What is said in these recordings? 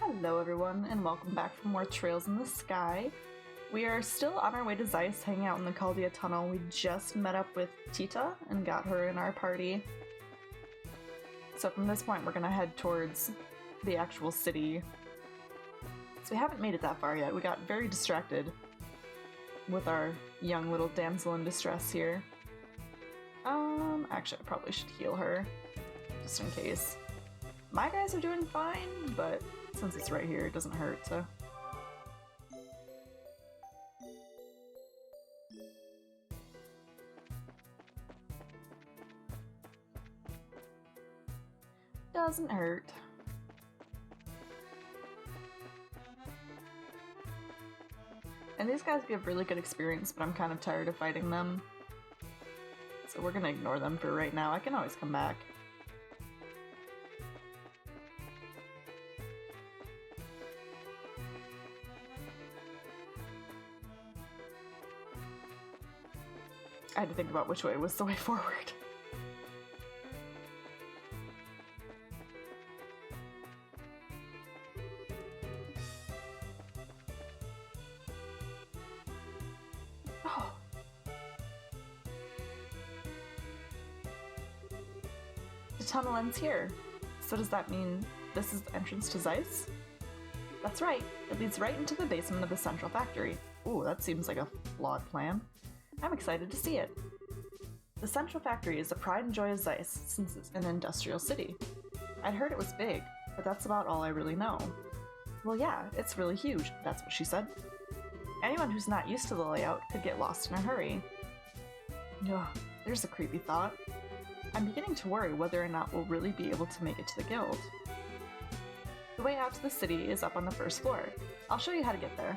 Hello everyone, and welcome back for more Trails in the Sky. We are still on our way to Zeiss, hanging out in the Caldea Tunnel. We just met up with Tita and got her in our party. So from this point, we're gonna head towards the actual city. So we haven't made it that far yet. We got very distracted with our young little damsel in distress here. Actually, I probably should heal her, just in case. My guys are doing fine, but since it's right here, it doesn't hurt, so. Doesn't hurt. And these guys give really good experience, but I'm kind of tired of fighting them. So we're gonna ignore them for right now. I can always come back. I had to think about which way was the way forward. Oh. The tunnel ends here. So does that mean this is the entrance to Zeiss? That's right. It leads right into the basement of the central factory. Ooh, that seems like a flawed plan. I'm excited to see it. The central factory is the pride and joy of Zeiss since it's an industrial city. I'd heard it was big, but that's about all I really know. Well, yeah, it's really huge, that's what she said. Anyone who's not used to the layout could get lost in a hurry. Ugh, there's a creepy thought. I'm beginning to worry whether or not we'll really be able to make it to the guild. The way out to the city is up on the first floor. I'll show you how to get there.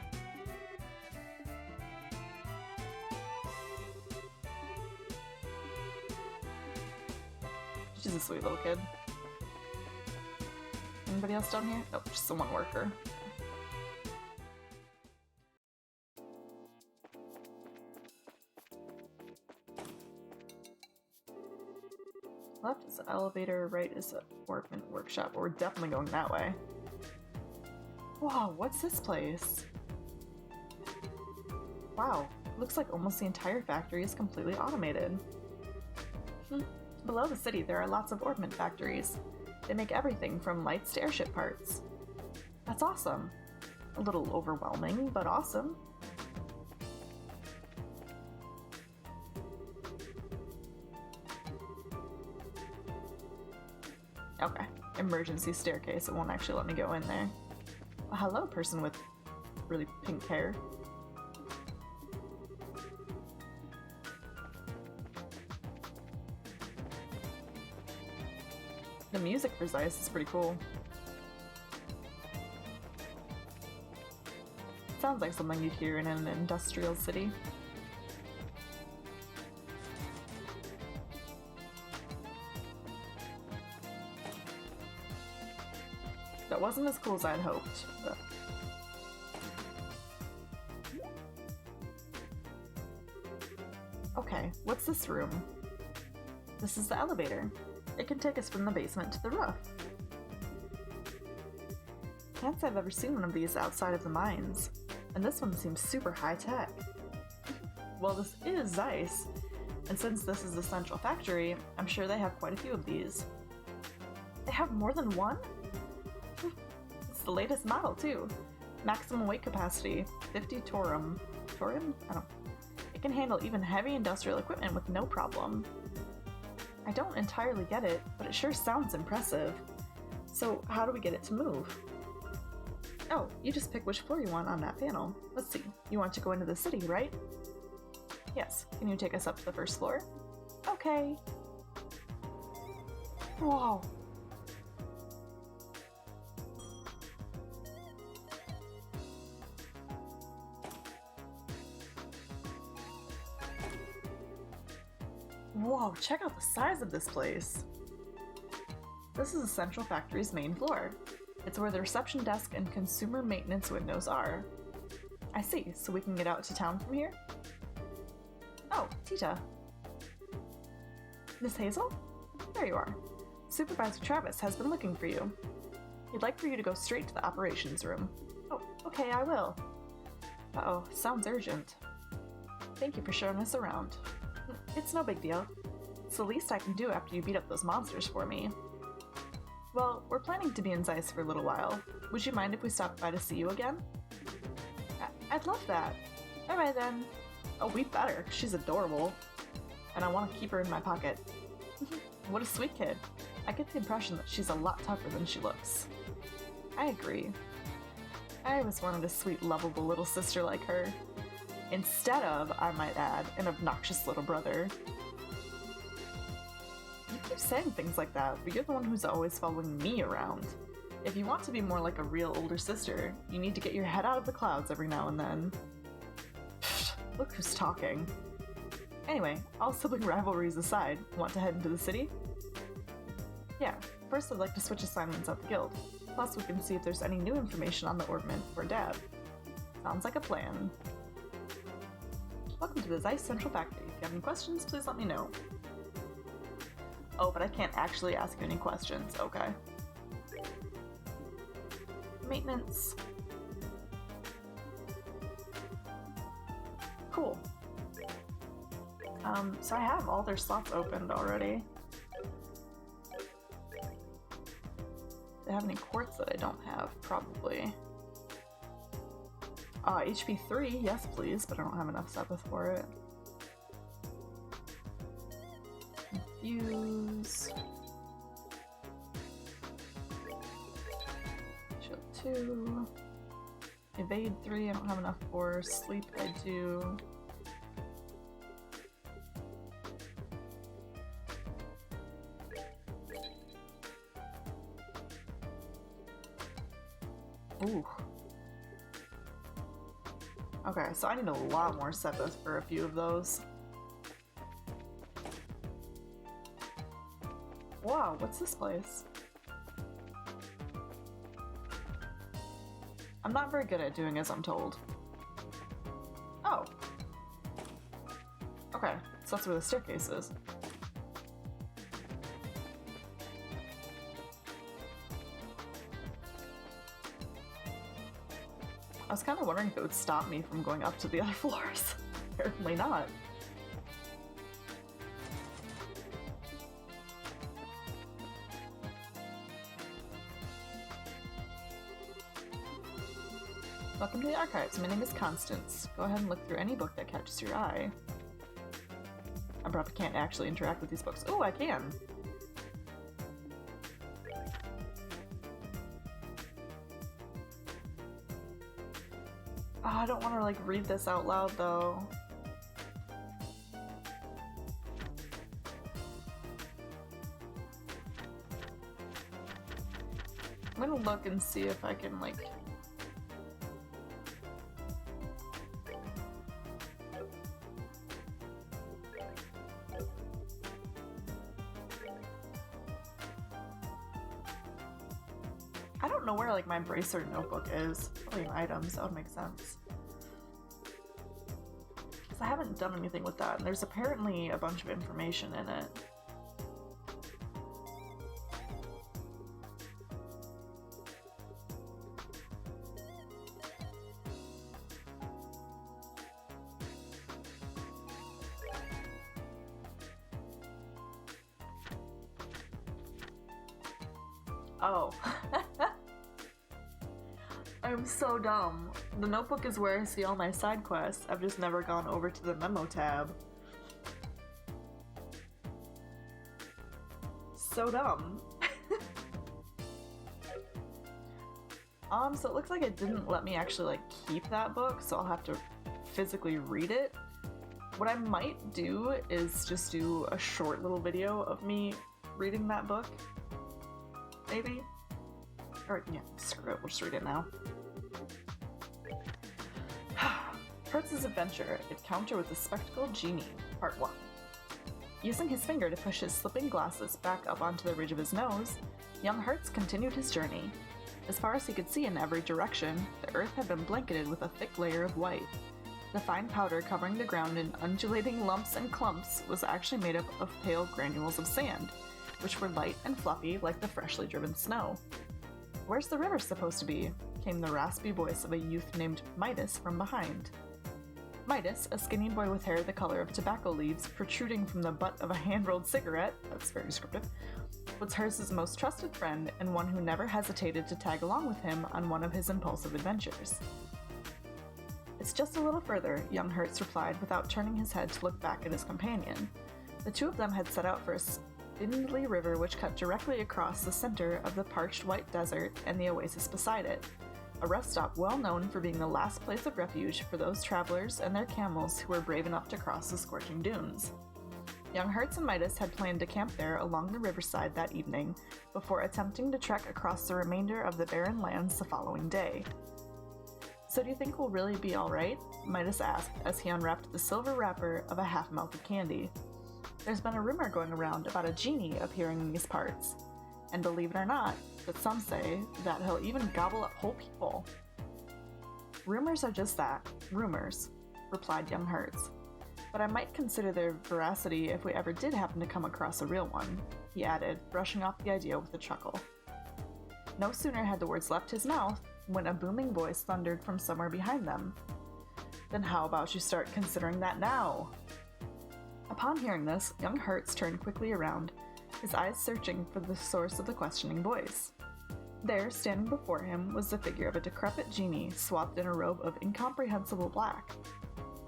She's a sweet little kid. Anybody else down here? Nope, just the one worker. Left is the elevator, right is the workman workshop. We're definitely going that way. Wow, what's this place? Wow, looks like almost the entire factory is completely automated. Below the city, there are lots of ornament factories. They make everything from lights to airship parts. That's awesome. A little overwhelming, but awesome. Okay, emergency staircase. It won't actually let me go in there. Well, hello, person with really pink hair. The music for Zeiss is pretty cool. Sounds like something you'd hear in an industrial city. That wasn't as cool as I'd hoped, but... Okay, what's this room? This is the elevator. It can take us from the basement to the roof. Can't say I've ever seen one of these outside of the mines, and this one seems super high-tech. Well, this is Zeiss, and since this is the central factory, I'm sure they have quite a few of these. They have more than one? It's the latest model, too. Maximum weight capacity, 50 Torium. Torium? I don't know. It can handle even heavy industrial equipment with no problem. I don't entirely get it, but it sure sounds impressive. So how do we get it to move? Oh, you just pick which floor you want on that panel. Let's see, you want to go into the city, right? Yes, can you take us up to the first floor? Okay. Whoa. Whoa, check out the size of this place! This is the Central Factory's main floor. It's where the reception desk and consumer maintenance windows are. I see, so we can get out to town from here? Oh, Tita. Miss Hazel? There you are. Supervisor Travis has been looking for you. He'd like for you to go straight to the operations room. Oh, okay, I will. Uh-oh, sounds urgent. Thank you for showing us around. It's no big deal. It's the least I can do after you beat up those monsters for me. Well, we're planning to be in Zeiss for a little while. Would you mind if we stopped by to see you again? I'd love that. Alright then. Oh, we better. She's adorable. And I want to keep her in my pocket. What a sweet kid. I get the impression that she's a lot tougher than she looks. I agree. I always wanted a sweet, lovable little sister like her. Instead of, I might add, an obnoxious little brother. You keep saying things like that, but you're the one who's always following me around. If you want to be more like a real older sister, you need to get your head out of the clouds every now and then. Look who's talking. Anyway, all sibling rivalries aside, want to head into the city? Yeah, first I'd like to switch assignments at the guild. Plus we can see if there's any new information on the orbment for Dad. Sounds like a plan. Welcome to the Zeiss Central Factory. If you have any questions, please let me know. Oh, but I can't actually ask you any questions. Okay. Maintenance. Cool. So I have all their slots opened already. Do they have any quartz that I don't have? Probably. HP 3, yes please, but I don't have enough Sabbath for it. Confuse. Shield 2. Evade 3, I don't have enough for. Sleep I do. Ooh. Okay, so I need a lot more Sabbath for a few of those. Wow, what's this place? I'm not very good at doing as I'm told. Oh. Okay, so that's where the staircase is. I was kind of wondering if it would stop me from going up to the other floors. Apparently not. Welcome to the archives. My name is Constance. Go ahead and look through any book that catches your eye. I probably can't actually interact with these books. Oh, I can! Oh, I don't want to like read this out loud though. I'm gonna look and see if I can like... I don't know where like my bracer notebook is. Probably in items, that would make sense. Because I haven't done anything with that, and there's apparently a bunch of information in it. Oh. I'm so dumb. The notebook is where I see all my side quests. I've just never gone over to the memo tab. So dumb. So it looks like it didn't let me actually like keep that book, so I'll have to physically read it. What I might do is just do a short little video of me reading that book. Maybe? Or, yeah, screw it, we'll just read it now. Hertz's Adventure, Encounter with the Spectacled Genie, Part 1. Using his finger to push his slipping glasses back up onto the ridge of his nose, young Hertz continued his journey. As far as he could see in every direction, the earth had been blanketed with a thick layer of white. The fine powder covering the ground in undulating lumps and clumps was actually made up of pale granules of sand, which were light and fluffy like the freshly driven snow. Where's the river supposed to be? Came the raspy voice of a youth named Midas from behind. Midas, a skinny boy with hair the color of tobacco leaves protruding from the butt of a hand-rolled cigarette, that's very descriptive, was Hertz's most trusted friend and one who never hesitated to tag along with him on one of his impulsive adventures. It's just a little further, young Hertz replied without turning his head to look back at his companion. The two of them had set out for a spindly river which cut directly across the center of the parched white desert and the oasis beside it, a rest stop well known for being the last place of refuge for those travelers and their camels who were brave enough to cross the scorching dunes. Young Hertz and Midas had planned to camp there along the riverside that evening before attempting to trek across the remainder of the barren lands the following day. So do you think we'll really be alright? Midas asked as he unwrapped the silver wrapper of a half-melted candy. There's been a rumor going around about a genie appearing in these parts, and believe it or not, but some say that he'll even gobble up whole people. Rumors are just that, rumors, replied young Hertz. But I might consider their veracity if we ever did happen to come across a real one, he added, brushing off the idea with a chuckle. No sooner had the words left his mouth when a booming voice thundered from somewhere behind them. Then how about you start considering that now? Upon hearing this, young Hertz turned quickly around, his eyes searching for the source of the questioning voice. There, standing before him, was the figure of a decrepit genie swathed in a robe of incomprehensible black,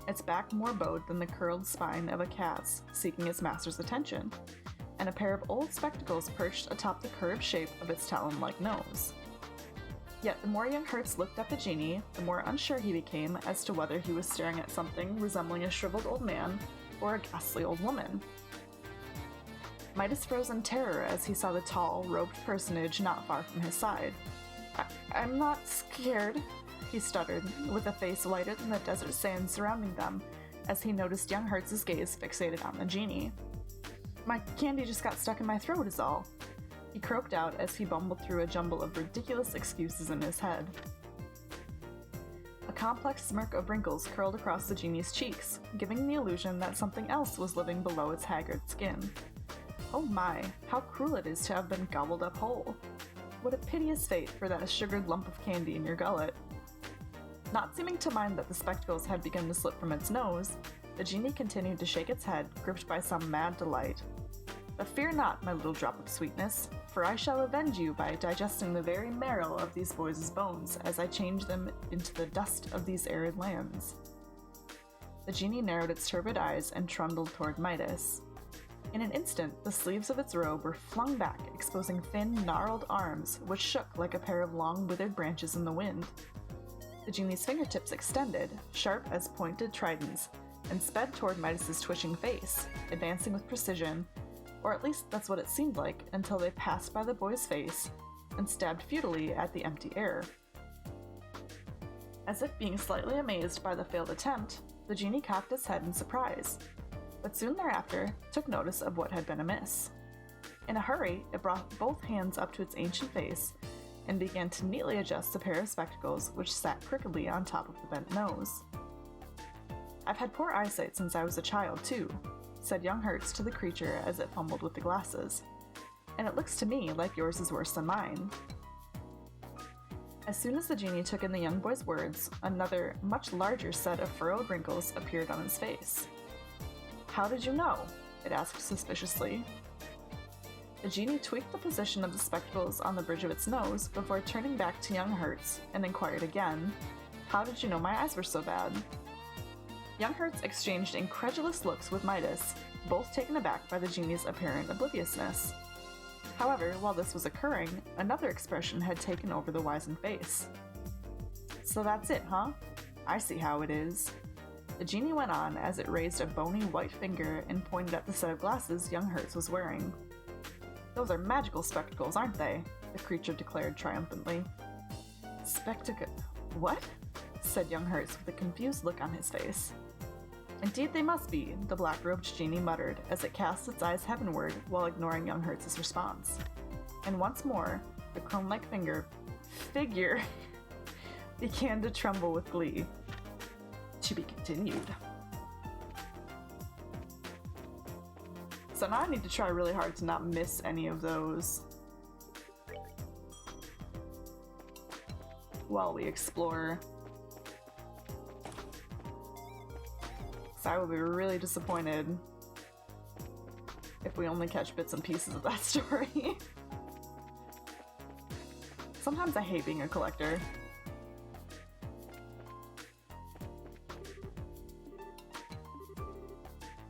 its back more bowed than the curled spine of a cat's, seeking its master's attention, and a pair of old spectacles perched atop the curved shape of its talon-like nose. Yet the more young Hertz looked at the genie, the more unsure he became as to whether he was staring at something resembling a shriveled old man or a ghastly old woman. Midas froze in terror as he saw the tall, robed personage not far from his side. I'm not scared, he stuttered, with a face whiter than the desert sand surrounding them, as he noticed young Hertz's gaze fixated on the genie. My candy just got stuck in my throat is all, he croaked out as he bumbled through a jumble of ridiculous excuses in his head. A complex smirk of wrinkles curled across the genie's cheeks, giving the illusion that something else was living below its haggard skin. Oh my, how cruel it is to have been gobbled up whole. What a piteous fate for that sugared lump of candy in your gullet. Not seeming to mind that the spectacles had begun to slip from its nose, the genie continued to shake its head, gripped by some mad delight. But fear not, my little drop of sweetness, for I shall avenge you by digesting the very marrow of these boys' bones as I change them into the dust of these arid lands. The genie narrowed its turbid eyes and trundled toward Midas. In an instant, the sleeves of its robe were flung back, exposing thin, gnarled arms, which shook like a pair of long, withered branches in the wind. The genie's fingertips extended, sharp as pointed tridents, and sped toward Midas's twitching face, advancing with precision, or at least that's what it seemed like, until they passed by the boy's face and stabbed futilely at the empty air. As if being slightly amazed by the failed attempt, the genie cocked its head in surprise, but soon thereafter took notice of what had been amiss. In a hurry, it brought both hands up to its ancient face and began to neatly adjust a pair of spectacles which sat crookedly on top of the bent nose. I've had poor eyesight since I was a child, too, said young Hertz to the creature as it fumbled with the glasses, and it looks to me like yours is worse than mine. As soon as the genie took in the young boy's words, another, much larger set of furrowed wrinkles appeared on his face. How did you know? It asked suspiciously. The genie tweaked the position of the spectacles on the bridge of its nose before turning back to young Hertz and inquired again, How did you know my eyes were so bad? Young Hertz exchanged incredulous looks with Midas, both taken aback by the genie's apparent obliviousness. However, while this was occurring, another expression had taken over the wizened face. So that's it, huh? I see how it is. The genie went on as it raised a bony white finger and pointed at the set of glasses young Hertz was wearing. Those are magical spectacles, aren't they? The creature declared triumphantly. What? Said young Hertz with a confused look on his face. Indeed they must be, the black-robed genie muttered as it cast its eyes heavenward while ignoring young Hertz's response. And once more, the chrome-like figure began to tremble with glee. To be continued. So now I need to try really hard to not miss any of those. while we explore. So I would be really disappointed if we only catch bits and pieces of that story. Sometimes I hate being a collector.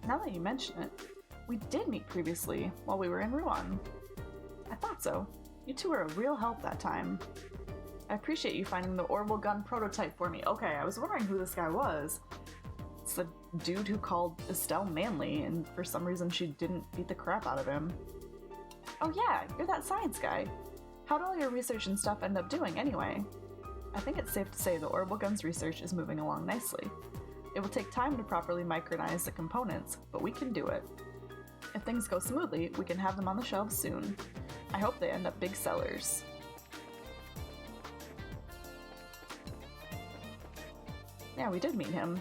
Now that you mention it, we did meet previously while we were in Rouen. I thought so. You two were a real help that time. I appreciate you finding the orbital gun prototype for me. Okay, I was wondering who this guy was. It's the dude who called Estelle manly, and for some reason she didn't beat the crap out of him. Oh yeah, you're that science guy. How'd all your research and stuff end up doing anyway? I think it's safe to say the orbital gun's research is moving along nicely. It will take time to properly micronize the components, but we can do it. If things go smoothly, we can have them on the shelves soon. I hope they end up big sellers. Yeah, we did meet him.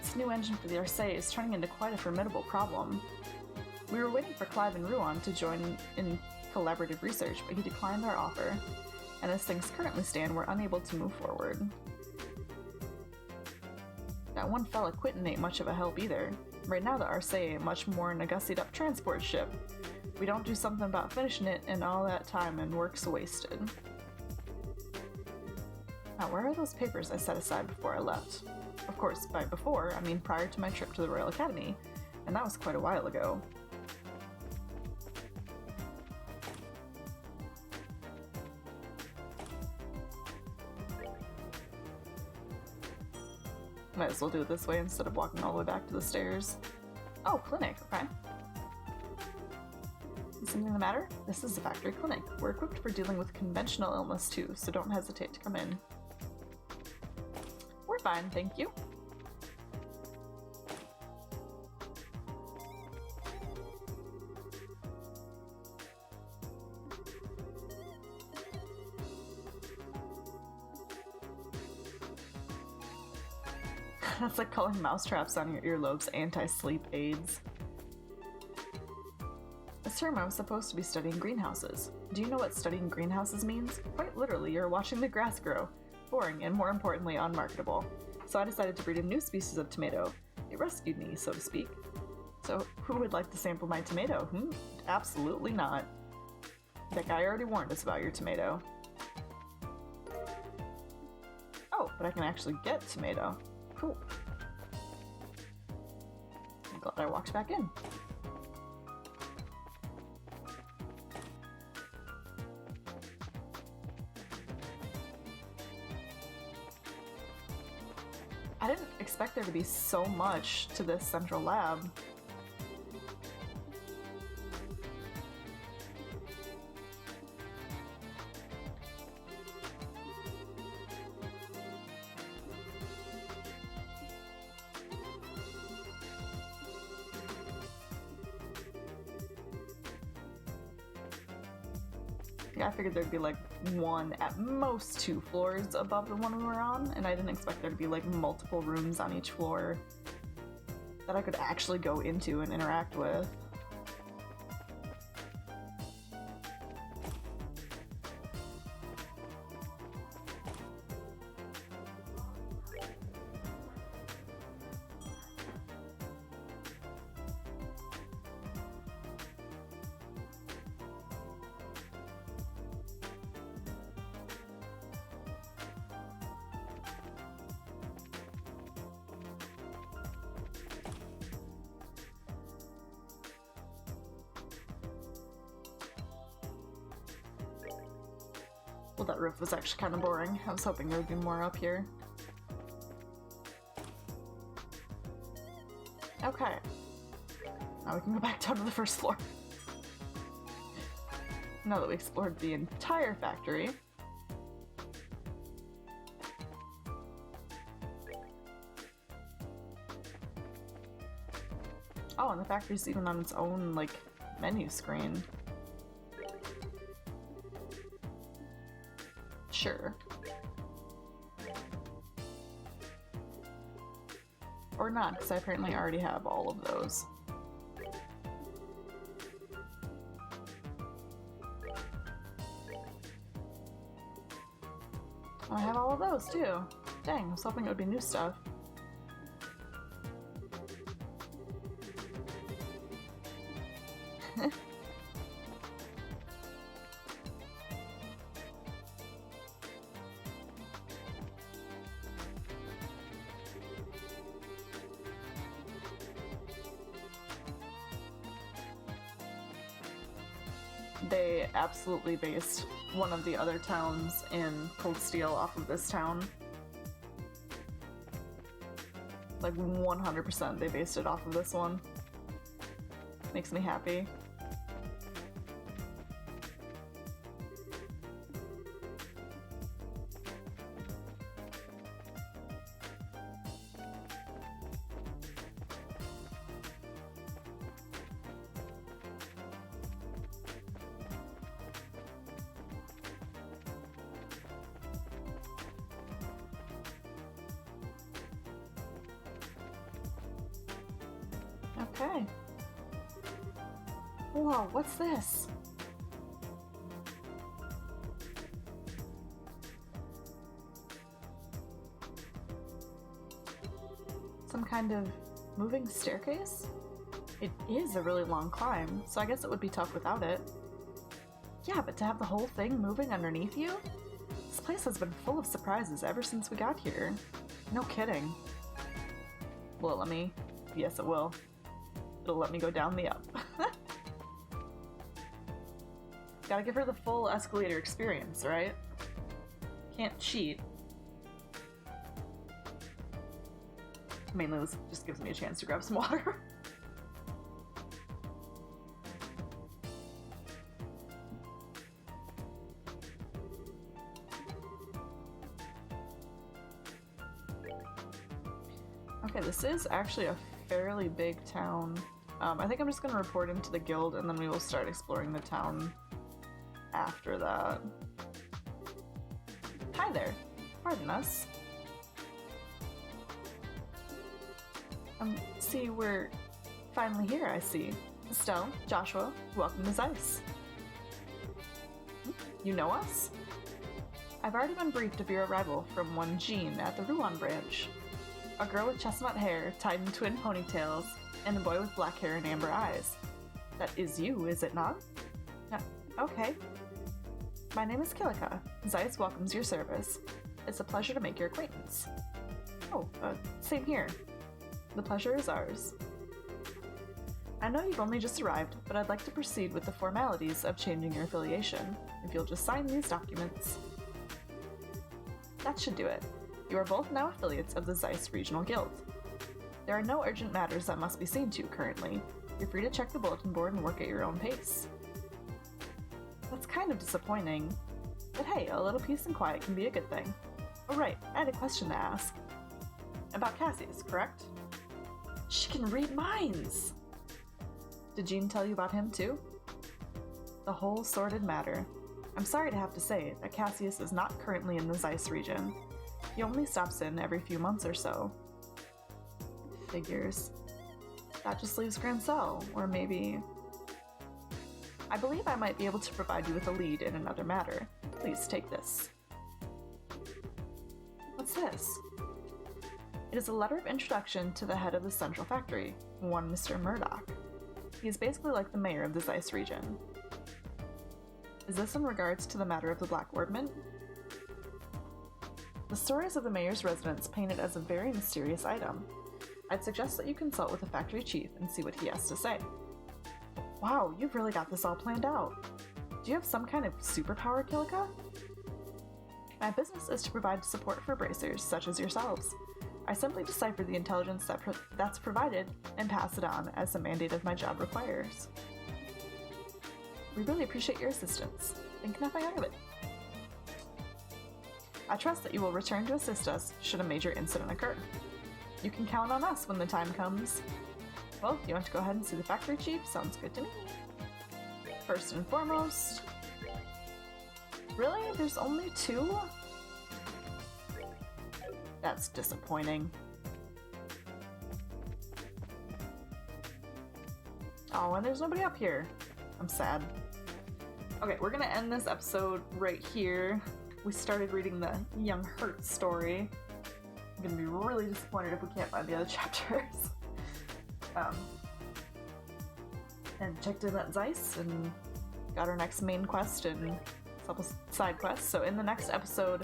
This new engine for the Arcee is turning into quite a formidable problem. We were waiting for Clive and Rouen to join in collaborative research, but he declined our offer, and as things currently stand, we're unable to move forward. That one fella quitting ain't much of a help either. Right now the Arcee ain't much more than a gussied up transport ship. We don't do something about finishing it, and all that time and work's wasted. Now, where are those papers I set aside before I left? Of course, by before, I mean prior to my trip to the Royal Academy, and that was quite a while ago. Might as well do it this way instead of walking all the way back to the stairs. Oh, clinic, okay. Is something the matter? This is a factory clinic. We're equipped for dealing with conventional illness too, so don't hesitate to come in. We're fine, thank you. That's like calling mousetraps on your earlobes anti-sleep aids. This term I was supposed to be studying greenhouses. Do you know what studying greenhouses means? Quite literally, you're watching the grass grow. Boring, and more importantly, unmarketable. So I decided to breed a new species of tomato. It rescued me, so to speak. So, who would like to sample my tomato? Absolutely not. That guy already warned us about your tomato. Oh, but I can actually get tomato. Cool. I'm glad I walked back in. I didn't expect there to be so much to this central lab. I figured there'd be like one, at most 2 floors above the one we were on, and I didn't expect there to be like multiple rooms on each floor that I could actually go into and interact with. Well, that roof was actually kind of boring. I was hoping there would be more up here. Okay. Now we can go back down to the first floor. Now that we explored the entire factory. Oh, and the factory's even on its own, like, menu screen. Sure. Or not, because I apparently already have all of those. I have all of those too. Dang, I was hoping it would be new stuff. They absolutely based one of the other towns in Cold Steel off of this town. Like 100% they based it off of this one. Makes me happy. Okay. Whoa, what's this? Some kind of moving staircase? It is a really long climb, so I guess it would be tough without it. Yeah, but to have the whole thing moving underneath you? This place has been full of surprises ever since we got here. No kidding. Will it let me? Yes, it will. It'll let me go down the up. Gotta give her the full escalator experience, right? Can't cheat. Mainly this just gives me a chance to grab some water. Okay, this is actually a fairly big town. I think I'm just gonna report into the guild and then we will start exploring the town after that. Hi there. Pardon us. See, we're finally here, I see. Estelle, Joshua, welcome to Zeiss. You know us? I've already been briefed of your arrival from one Genie at the Ruan branch. A girl with chestnut hair tied in twin ponytails, and a boy with black hair and amber eyes. That is you, is it not? Okay. My name is Kilika. Zeiss welcomes your service. It's a pleasure to make your acquaintance. Oh, same here. The pleasure is ours. I know you've only just arrived, but I'd like to proceed with the formalities of changing your affiliation, if you'll just sign these documents. That should do it. You are both now affiliates of the Zeiss Regional Guild. There are no urgent matters that must be seen to currently. You're free to check the bulletin board and work at your own pace. That's kind of disappointing. But hey, a little peace and quiet can be a good thing. Oh right, I had a question to ask. About Cassius, correct? She can read minds! Did Gene tell you about him too? The whole sordid matter. I'm sorry to have to say that Cassius is not currently in the Zeiss region. He only stops in every few months or so. Figures. That just leaves Grancel, or maybe... I believe I might be able to provide you with a lead in another matter. Please take this. What's this? It is a letter of introduction to the head of the central factory, one Mr. Murdoch. He is basically like the mayor of the Zeiss region. Is this in regards to the matter of the Black Orbment? The stories of the mayor's residence paint it as a very mysterious item. I'd suggest that you consult with the factory chief and see what he has to say. Wow, you've really got this all planned out. Do you have some kind of superpower, Kilika? My business is to provide support for bracers such as yourselves. I simply decipher the intelligence that's provided and pass it on as the mandate of my job requires. We really appreciate your assistance. Think nothing of it. I trust that you will return to assist us should a major incident occur. You can count on us when the time comes. Well, you want to go ahead and see the factory chief? Sounds good to me. First and foremost... Really? There's only two? That's disappointing. Oh, and there's nobody up here. I'm sad. Okay, we're gonna end this episode right here. we started reading the young Hertz story. I'm gonna be really disappointed if we can't find the other chapters. And checked in at Zeiss and got our next main quest and a couple side quests. So in the next episode,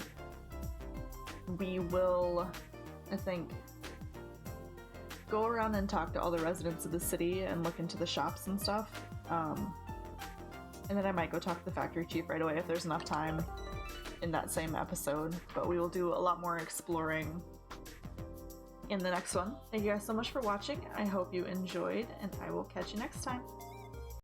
we will, I think, go around and talk to all the residents of the city and look into the shops and stuff. And then I might go talk to the factory chief right away if there's enough time in that same episode. But we will do a lot more exploring in the next one. Thank you guys so much for watching. I hope you enjoyed, and I will catch you next time.